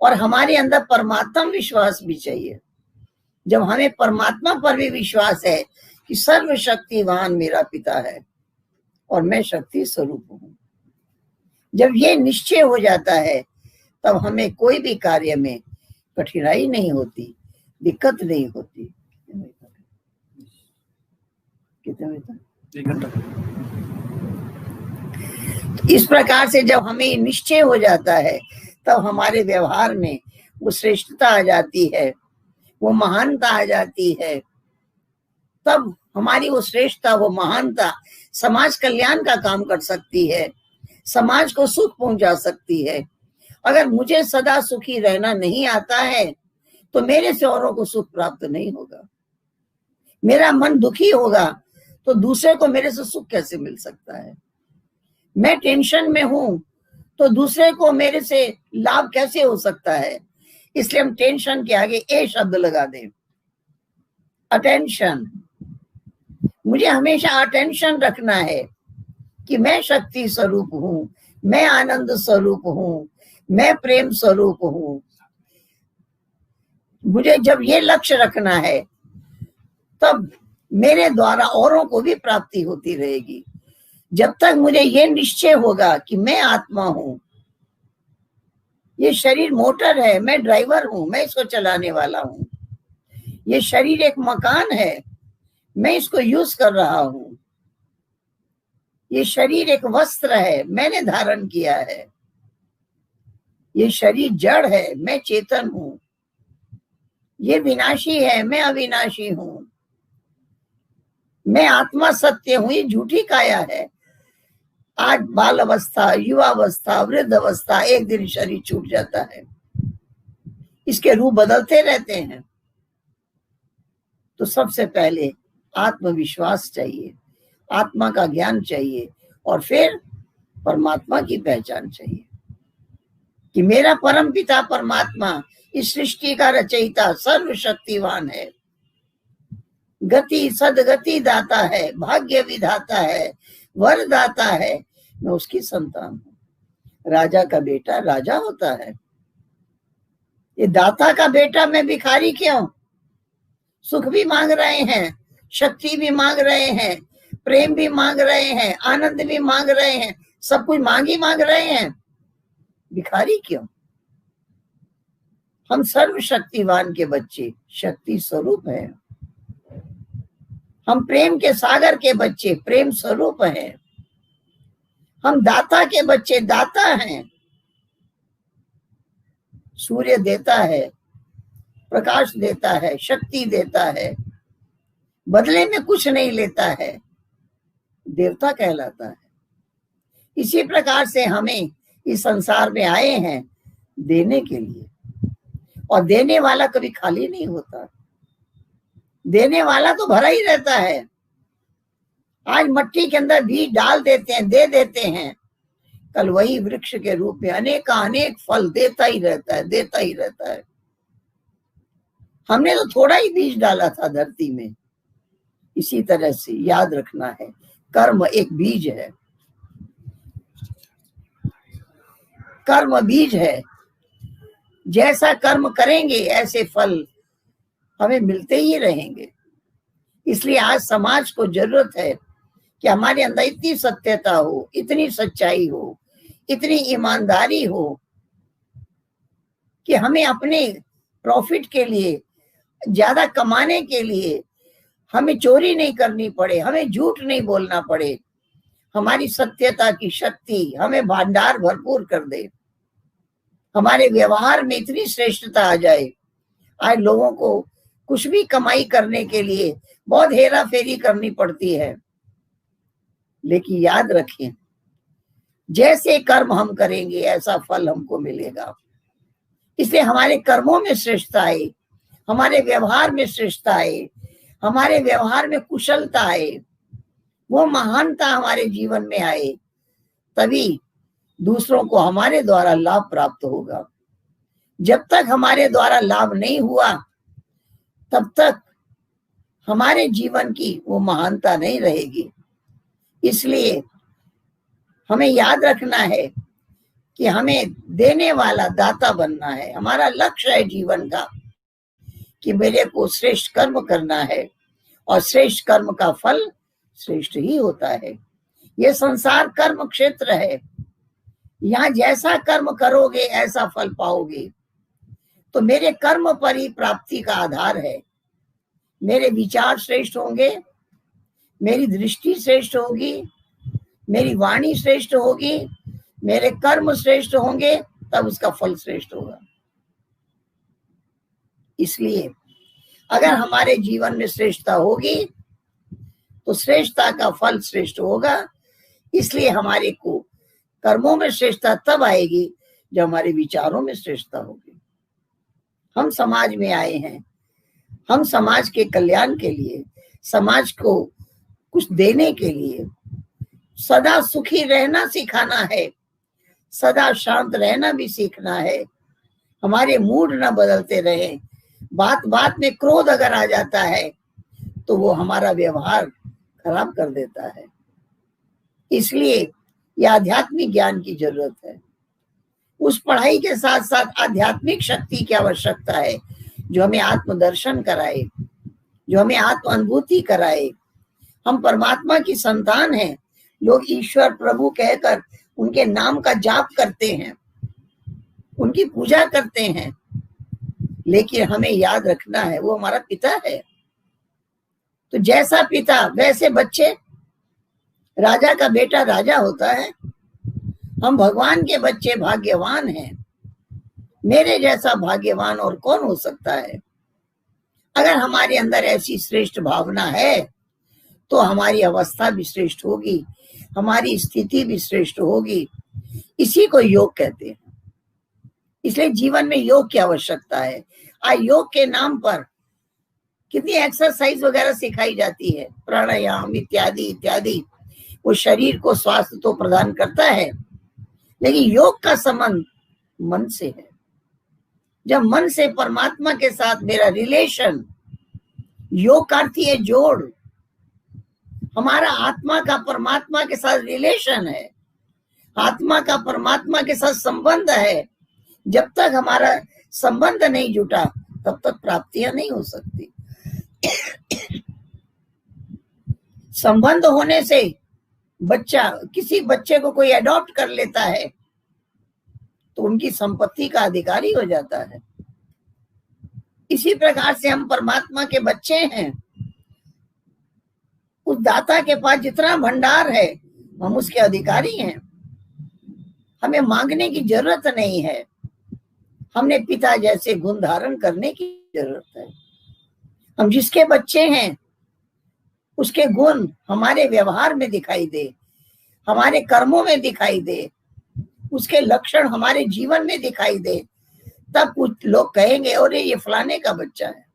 और हमारे अंदर परमात्मा विश्वास भी चाहिए। जब हमें परमात्मा पर भी विश्वास है कि सर्वशक्तिवान मेरा पिता है और मैं शक्ति स्वरूप हूं, जब ये निश्चय हो जाता है तब हमें कोई भी कार्य में कठिनाई नहीं होती, दिक्कत नहीं होती। कितने बजे? 1 घंटा। इस प्रकार से जब हमें निश्चय हो जाता है तब हमारे व्यवहार में वो श्रेष्ठता आ जाती है, वो महानता आ जाती है। तब हमारी वो श्रेष्ठता, वो महानता समाज कल्याण का काम कर सकती है, समाज को सुख पहुंचा सकती है। अगर मुझे सदा सुखी रहना नहीं आता है तो मेरे से औरों को सुख प्राप्त नहीं होगा। मेरा मन दुखी होगा तो दूसरे को मेरे से सुख कैसे मिल सकता है। मैं टेंशन में हूं तो दूसरे को मेरे से लाभ कैसे हो सकता है। इसलिए हम टेंशन के आगे ए शब्द लगा दें, अटेंशन। मुझे हमेशा अटेंशन रखना है कि मैं शक्ति स्वरूप हूं, मैं आनंद स्वरूप हूं, मैं प्रेम स्वरूप हूं। मुझे जब ये लक्ष्य रखना है तब मेरे द्वारा औरों को भी प्राप्ति होती रहेगी। जब तक मुझे ये निश्चय होगा कि मैं आत्मा हूं, ये शरीर मोटर है, मैं ड्राइवर हूं, मैं इसको चलाने वाला हूं। ये शरीर एक मकान है, मैं इसको यूज कर रहा हूं। ये शरीर एक वस्त्र है, मैंने धारण किया है। ये शरीर जड़ है, मैं चेतन हूं। ये विनाशी है, मैं अविनाशी हूं। मैं आत्मा सत्य हूं, ये झूठी काया है। आज बाल अवस्था, युवावस्था, वृद्ध अवस्था, एक दिन शरीर छूट जाता है। इसके रूप बदलते रहते हैं। तो सबसे पहले आत्मविश्वास चाहिए, आत्मा का ज्ञान चाहिए और फिर परमात्मा की पहचान चाहिए कि मेरा परम पिता परमात्मा इस सृष्टि का रचयिता सर्वशक्तिवान है, गति सदगति दाता है, भाग्य विधाता है, वर दाता है। मैं उसकी संतान हूं। राजा का बेटा राजा होता है। ये दाता का बेटा मैं भिखारी क्यों? सुख भी मांग रहे हैं, शक्ति भी मांग रहे हैं, प्रेम भी मांग रहे हैं, आनंद भी मांग रहे हैं, सब कुछ मांग रहे हैं। भिखारी क्यों? हम सर्वशक्तिवान के बच्चे शक्ति स्वरूप हैं। हम प्रेम के सागर के बच्चे प्रेम स्वरूप हैं। हम दाता के बच्चे दाता हैं। सूर्य देता है, प्रकाश देता है, शक्ति देता है, बदले में कुछ नहीं लेता है, देवता कहलाता है। इसी प्रकार से हमें इस संसार में आए हैं देने के लिए, और देने वाला कभी खाली नहीं होता। देने वाला तो भरा ही रहता है। आज मट्टी के अंदर बीज डाल देते हैं, दे देते हैं, कल वही वृक्ष के रूप में अनेक फल देता ही रहता है, देता ही रहता है। हमने तो थोड़ा ही बीज डाला था धरती में। इसी तरह से याद रखना है, कर्म एक बीज है, कर्म बीज है। जैसा कर्म करेंगे ऐसे फल हमें मिलते ही रहेंगे। इसलिए आज समाज को जरूरत है कि हमारे अंदर इतनी सत्यता हो, इतनी सच्चाई हो, इतनी ईमानदारी हो कि हमें अपने प्रॉफिट के लिए, ज्यादा कमाने के लिए हमें चोरी नहीं करनी पड़े, हमें झूठ नहीं बोलना पड़े, हमारी सत्यता की शक्ति हमें भंडार भरपूर कर दे, हमारे व्यवहार में इतनी श्रेष्ठता आ जाए। आज लोगों को कुछ भी कमाई करने के लिए बहुत हेरा फेरी करनी पड़ती है, लेकिन याद रखें, जैसे कर्म हम करेंगे ऐसा फल हमको मिलेगा। इसलिए हमारे कर्मों में श्रेष्ठता आए, हमारे व्यवहार में श्रेष्ठता आए, हमारे व्यवहार में कुशलता आए, वो महानता हमारे जीवन में आए, तभी दूसरों को हमारे द्वारा लाभ प्राप्त होगा। जब तक हमारे द्वारा लाभ नहीं हुआ तब तक हमारे जीवन की वो महानता नहीं रहेगी। इसलिए हमें याद रखना है कि हमें देने वाला दाता बनना है। हमारा लक्ष्य है जीवन का कि मेरे को श्रेष्ठ कर्म करना है, और श्रेष्ठ कर्म का फल श्रेष्ठ ही होता है। ये संसार कर्म क्षेत्र है, यहाँ जैसा कर्म करोगे ऐसा फल पाओगे। तो मेरे कर्म पर ही प्राप्ति का आधार है। मेरे विचार श्रेष्ठ होंगे, मेरी दृष्टि श्रेष्ठ होगी, मेरी वाणी श्रेष्ठ होगी, मेरे कर्म श्रेष्ठ होंगे, तब उसका फल श्रेष्ठ होगा। इसलिए अगर हमारे जीवन में श्रेष्ठता होगी तो श्रेष्ठता का फल श्रेष्ठ होगा। इसलिए हमारे को कर्मों में श्रेष्ठता तब आएगी जब हमारे विचारों में श्रेष्ठता होगी। हम समाज में आए हैं, हम समाज के कल्याण के लिए, समाज को कुछ देने के लिए, सदा सुखी रहना सिखाना है, सदा शांत रहना भी सीखना है। हमारे मूड न बदलते रहे। बात बात में क्रोध अगर आ जाता है तो वो हमारा व्यवहार खराब कर देता है। इसलिए ये आध्यात्मिक ज्ञान की जरूरत है। उस पढ़ाई के साथ साथ आध्यात्मिक शक्ति की आवश्यकता है, जो हमें आत्मदर्शन कराए, जो हमें आत्म अनुभूति कराए। हम परमात्मा की संतान हैं। लोग ईश्वर प्रभु कहकर उनके नाम का जाप करते हैं, उनकी पूजा करते हैं, लेकिन हमें याद रखना है वो हमारा पिता है। तो जैसा पिता वैसे बच्चे। राजा का बेटा राजा होता है। हम भगवान के बच्चे भाग्यवान हैं। मेरे जैसा भाग्यवान और कौन हो सकता है? अगर हमारे अंदर ऐसी श्रेष्ठ भावना है तो हमारी अवस्था भी श्रेष्ठ होगी, हमारी स्थिति भी श्रेष्ठ होगी। इसी को योग कहते हैं। इसलिए जीवन में योग की आवश्यकता है। आज योग के नाम पर कितनी एक्सरसाइज वगैरह सिखाई जाती है, प्राणायाम इत्यादि इत्यादि। वो शरीर को स्वास्थ्य तो प्रदान करता है, लेकिन योग का संबंध मन से है। जब मन से परमात्मा के साथ मेरा रिलेशन, योग का अर्थ है जोड़। हमारा आत्मा का परमात्मा के साथ रिलेशन है, आत्मा का परमात्मा के साथ संबंध है। जब तक हमारा संबंध नहीं जुटा तब तक प्राप्तियां नहीं हो सकती। संबंध होने से किसी बच्चे को कोई अडॉप्ट कर लेता है तो उनकी संपत्ति का अधिकारी हो जाता है। इसी प्रकार से हम परमात्मा के बच्चे हैं। उस दाता के पास जितना भंडार है हम उसके अधिकारी हैं। हमें मांगने की जरूरत नहीं है, हमने पिता जैसे गुण धारण करने की जरूरत है। हम जिसके बच्चे हैं उसके गुण हमारे व्यवहार में दिखाई दे, हमारे कर्मों में दिखाई दे, उसके लक्षण हमारे जीवन में दिखाई दे, तब कुछ लोग कहेंगे अरे ये फलाने का बच्चा है।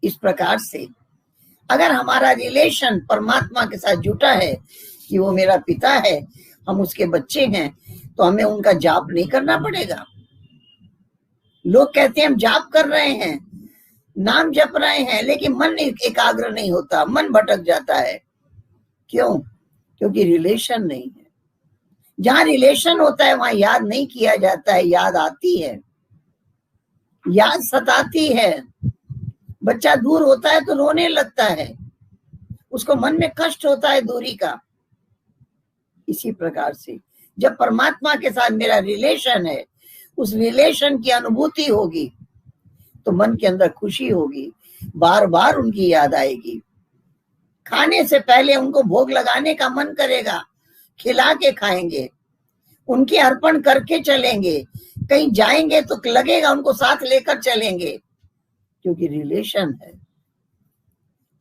इस प्रकार से अगर हमारा रिलेशन परमात्मा के साथ जुटा है कि वो मेरा पिता है, हम उसके बच्चे हैं, तो हमें उनका जाप नहीं करना पड़ेगा। लोग कहते हैं हम जाप कर रहे हैं, नाम जप रहे हैं, लेकिन मन एकाग्र नहीं होता, मन भटक जाता है। क्यों? क्योंकि रिलेशन नहीं है। जहां रिलेशन होता है वहां याद नहीं किया जाता है, याद आती है, याद सताती है। बच्चा दूर होता है तो रोने लगता है, उसको मन में कष्ट होता है दूरी का। इसी प्रकार से जब परमात्मा के साथ मेरा रिलेशन है, उस रिलेशन की अनुभूति होगी तो मन के अंदर खुशी होगी, बार बार उनकी याद आएगी। खाने से पहले उनको भोग लगाने का मन करेगा, खिला के खाएंगे, उनके अर्पण करके चलेंगे, कहीं जाएंगे तो लगेगा उनको साथ लेकर चलेंगे, क्योंकि रिलेशन है।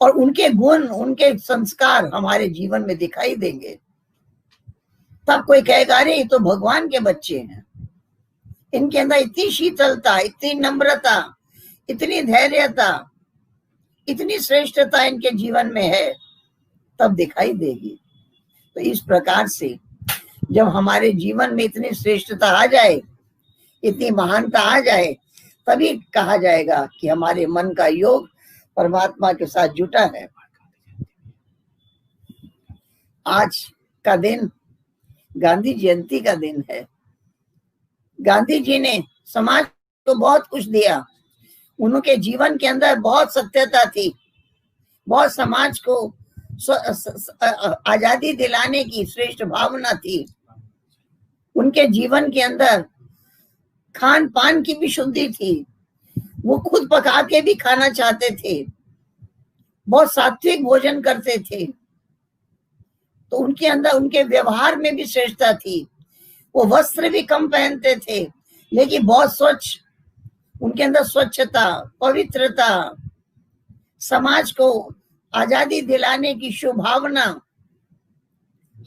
और उनके गुण, उनके संस्कार हमारे जीवन में दिखाई देंगे। तब कोई कहेगा अरे ये तो भगवान के बच्चे हैं, इनके अंदर इतनी शीतलता, इतनी नम्रता, इतनी धैर्यता, इतनी श्रेष्ठता इनके जीवन में है, तब दिखाई देगी। तो इस प्रकार से जब हमारे जीवन में इतनी श्रेष्ठता आ जाए, इतनी महानता आ जाए, तभी कहा जाएगा कि हमारे मन का योग परमात्मा के साथ जुटा है। आज का दिन गांधी जयंती का दिन है। गांधी जी ने समाज को बहुत कुछ दिया, उनके जीवन के अंदर बहुत सत्यता थी, बहुत समाज को आजादी दिलाने की श्रेष्ठ भावना थी। उनके जीवन के अंदर खान पान की भी शुद्धि थी, वो खुद पका के भी खाना चाहते थे, बहुत सात्विक भोजन करते थे। तो उनके अंदर, उनके व्यवहार में भी श्रेष्ठता थी। वो वस्त्र भी कम पहनते थे, लेकिन बहुत स्वच्छ, उनके अंदर स्वच्छता, पवित्रता, समाज को आजादी दिलाने की शुभ भावना,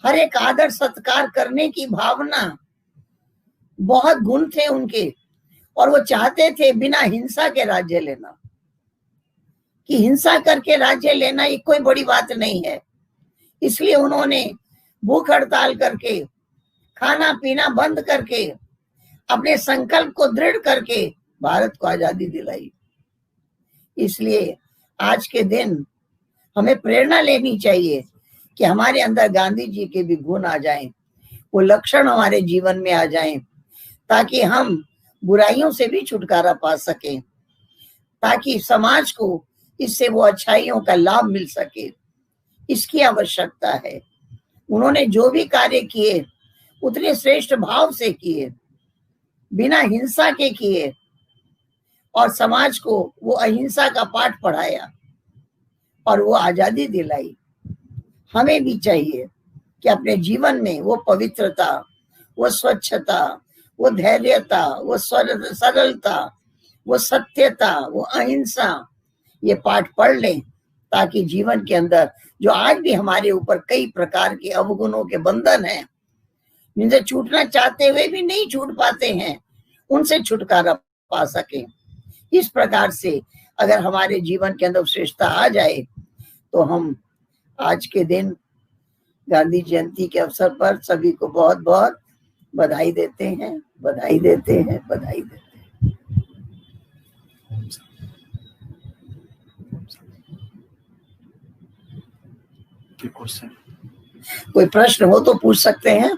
हर एक आदर सत्कार करने की भावना, बहुत गुण थे उनके। और वो चाहते थे बिना हिंसा के राज्य लेना, कि हिंसा करके राज्य लेना ये कोई बड़ी बात नहीं है। इसलिए उन्होंने भूख हड़ताल करके, खाना पीना बंद करके, अपने संकल्प को दृढ़ करके भारत को आजादी दिलाई। इसलिए आज के दिन हमें प्रेरणा लेनी चाहिए कि हमारे अंदर गांधी जी के भी गुण आ जाएं, वो लक्षण हमारे जीवन में आ जाएं, ताकि हम बुराइयों से भी छुटकारा पा सकें, ताकि समाज को इससे वो अच्छाइयों का लाभ मिल सके। इसकी आवश्यकता है। उन्होंने जो भी कार्य किए उतने श्रेष्ठ भाव से किए, बिना हिंसा के किए, और समाज को वो अहिंसा का पाठ पढ़ाया और वो आजादी दिलाई। हमें भी चाहिए कि अपने जीवन में वो पवित्रता, वो स्वच्छता, वो धैर्यता, वो सरलता, वो सत्यता, वो अहिंसा, ये पाठ पढ़ लें, ताकि जीवन के अंदर जो आज भी हमारे ऊपर कई प्रकार के अवगुणों के बंधन हैं, जिनसे छूटना चाहते हुए भी नहीं छूट पाते हैं, उनसे छुटकारा पा सकें। इस प्रकार से अगर हमारे जीवन के अंदर श्रेष्ठता आ जाए, तो हम आज के दिन गांधी जयंती के अवसर पर सभी को बहुत बहुत बधाई देते हैं, बधाई देते हैं, बधाई देते हैं। कोई प्रश्न हो तो पूछ सकते हैं।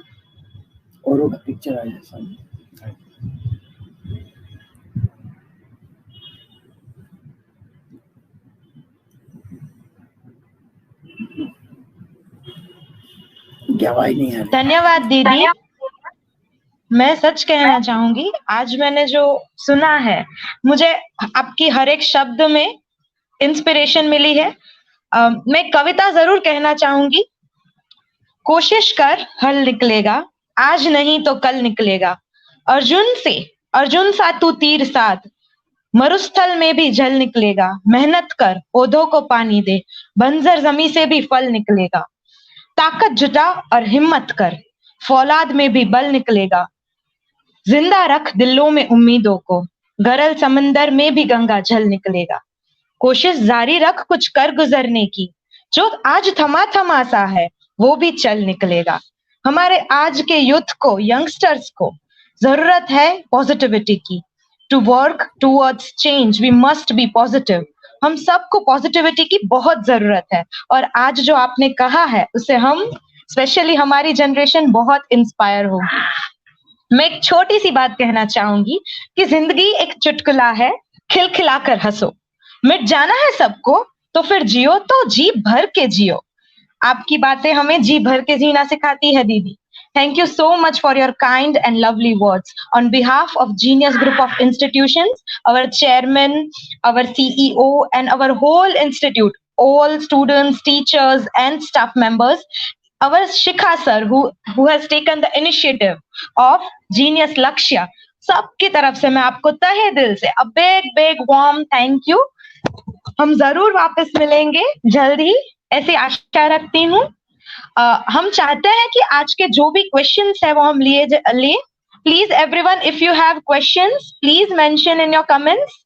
और होगा पिक्चर आ जाए सामने। आवाज नहीं आ रही। धन्यवाद दीदी। मैं सच कहना चाहूंगी, आज मैंने जो सुना है, मुझे आपकी हर एक शब्द में इंस्पिरेशन मिली है। मैं कविता जरूर कहना चाहूंगी। कोशिश कर हल निकलेगा, आज नहीं तो कल निकलेगा। अर्जुन सा तू तीर साध, मरुस्थल में भी जल निकलेगा। मेहनत कर, पौधों को पानी दे, बंजर जमीन से भी फल निकलेगा। ताकत जुटा और हिम्मत कर, फौलाद में भी बल निकलेगा। जिंदा रख दिलों में उम्मीदों को, गरल समंदर में भी गंगा जल निकलेगा। कोशिश जारी रख कुछ कर गुजरने की, जो आज थमा थमा सा है वो भी चल निकलेगा। हमारे आज के यूथ को, यंगस्टर्स को जरूरत है पॉजिटिविटी की। To work towards change we must be positive. हम सबको पॉजिटिविटी की बहुत जरूरत है, और आज जो आपने कहा है उससे हम, स्पेशली हमारी जनरेशन, बहुत इंस्पायर होगी। मैं एक छोटी सी बात कहना चाहूंगी कि जिंदगी एक चुटकुला है, खिलखिलाकर हंसो। मिट जाना है सबको तो फिर जियो तो जी भर के जियो। आपकी बातें हमें जी भर के जीना सिखाती है दीदी। Thank you so much for your kind and lovely words. On behalf of Genius Group of Institutions, our chairman, our CEO, and our whole institute, all students, teachers, and staff members, our Shikha sir, who has taken the initiative of Genius Lakshya, सबकी तरफ से मैं आपको तहे दिल से a big warm thank you. हम जरूर वापस मिलेंगे जल्द ही, ऐसी आशा रखती हूँ. हम चाहते हैं कि आज के जो भी क्वेश्चंस है वो हम लिए. Please everyone, if you have questions, please mention in your comments.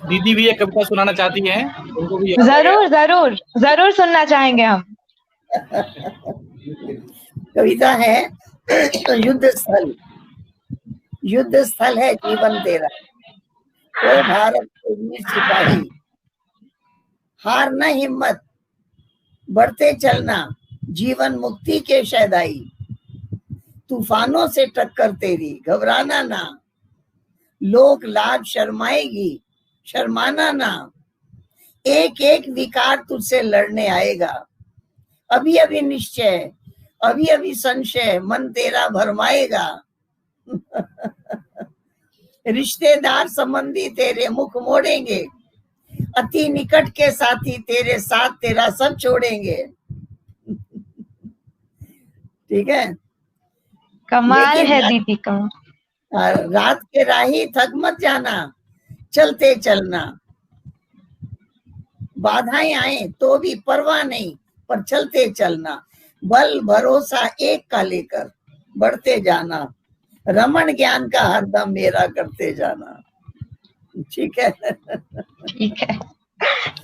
दीदी भी एक कविता सुनाना चाहती हैं, उनको भी जरूर सुनना चाहेंगे हम. कविता है युद्ध स्थल है जीवन तेरा, ओ भारत के वीर सिपाही, हार न हिम्मत, बढ़ते चलना, जीवन मुक्ति के शहदाई, तूफानों से टक्कर तेरी, घबराना ना, लोक लाज शर्माएगी, शर्माना ना, एक एक विकार तुझसे लड़ने आएगा, अभी अभी निश्चय, अभी अभी संशय, मन तेरा भरमाएगा. रिश्तेदार संबंधी तेरे मुख मोड़ेंगे, अति निकट के साथी तेरे साथ तेरा सब छोड़ेंगे. ठीक है, कमाल है दीदी, कमाल. रात के राही थक मत जाना, चलते चलना, बाधाएं आए तो भी परवाह नहीं, पर चलते चलना, बल भरोसा एक का लेकर बढ़ते जाना, रमण ज्ञान का हरदम मेरा करते जाना. ठीक है, ठीक है,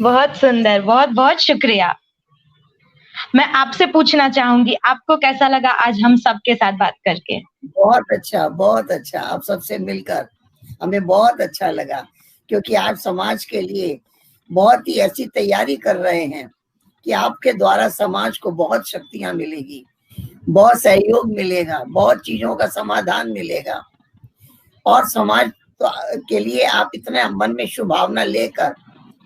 बहुत सुंदर, बहुत बहुत शुक्रिया. मैं आपसे पूछना चाहूंगी, आपको कैसा लगा आज हम सबके साथ बात करके? बहुत अच्छा. आप सबसे मिलकर हमें बहुत अच्छा लगा, क्योंकि आप समाज के लिए बहुत ही ऐसी तैयारी कर रहे हैं कि आपके द्वारा समाज को बहुत शक्तियां मिलेगी, बहुत सहयोग मिलेगा, बहुत चीजों का समाधान मिलेगा, और समाज के लिए आप इतने मन में शुभ भावना लेकर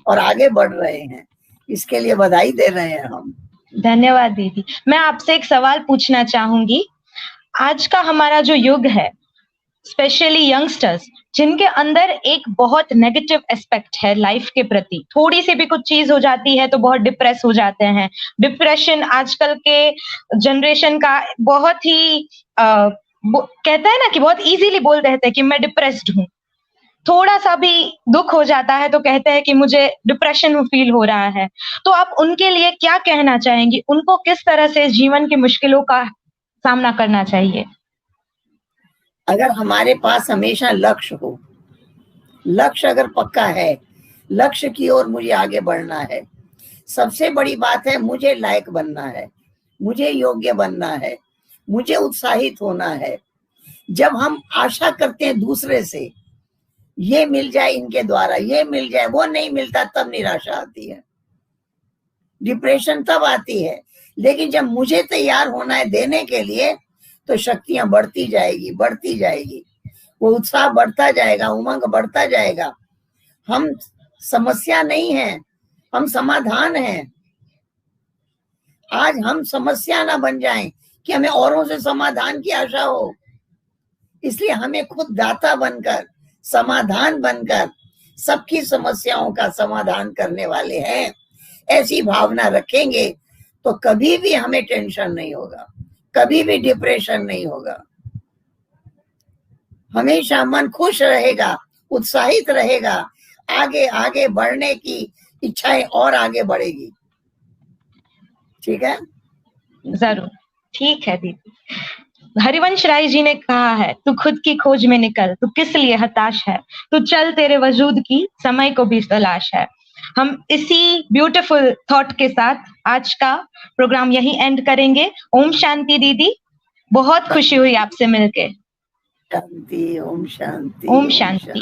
और आगे बढ़ रहे हैं, इसके लिए बधाई दे रहे हैं हम. धन्यवाद दीदी. मैं आपसे एक सवाल पूछना चाहूंगी. आज का हमारा जो युग है, स्पेशली यंगस्टर्स, जिनके अंदर एक बहुत नेगेटिव एस्पेक्ट है लाइफ के प्रति, थोड़ी सी भी कुछ चीज हो जाती है तो बहुत डिप्रेस हो जाते हैं. डिप्रेशन आजकल के जनरेशन का बहुत ही कहते हैं ना कि बहुत इजीली बोल देते हैं कि मैं डिप्रेस्ड हूँ. थोड़ा सा भी दुख हो जाता है तो कहते हैं कि मुझे डिप्रेशन फील हो रहा है. तो आप उनके लिए क्या कहना चाहेंगी? उनको किस तरह से जीवन की मुश्किलों का सामना करना चाहिए? अगर हमारे पास हमेशा लक्ष्य हो, लक्ष्य अगर पक्का है, लक्ष्य की ओर मुझे आगे बढ़ना है, सबसे बड़ी बात है मुझे लायक बनना है, मुझे योग्य बनना है, मुझे उत्साहित होना है. जब हम आशा करते हैं दूसरे से, ये मिल जाए इनके द्वारा, ये मिल जाए, वो नहीं मिलता, तब निराशा आती है, डिप्रेशन तब आती है. लेकिन जब मुझे तैयार होना है देने के लिए, तो शक्तियां बढ़ती जाएगी, वो उत्साह बढ़ता जाएगा, उमंग बढ़ता जाएगा. हम समस्या नहीं है, हम समाधान हैं. आज हम समस्या ना बन जाएं कि हमें औरों से समाधान की आशा हो, इसलिए हमें खुद दाता बनकर, समाधान बनकर सबकी समस्याओं का समाधान करने वाले हैं, ऐसी भावना रखेंगे तो कभी भी हमें टेंशन नहीं होगा, कभी भी डिप्रेशन नहीं होगा. हमेशा मन खुश रहेगा, उत्साहित रहेगा, आगे आगे बढ़ने की इच्छाएं और आगे बढ़ेगी. ठीक है, जरूर. ठीक है दीदी. हरिवंश राय जी ने कहा है, तू खुद की खोज में निकल, तू किस लिए हताश है, तू चल, तेरे वजूद की समय को भी तलाश है. हम इसी ब्यूटीफुल थॉट के साथ आज का प्रोग्राम यही एंड करेंगे. ओम शांति दीदी, बहुत खुशी हुई आपसे मिलके. शांति, ओम शांति, ओम शांति.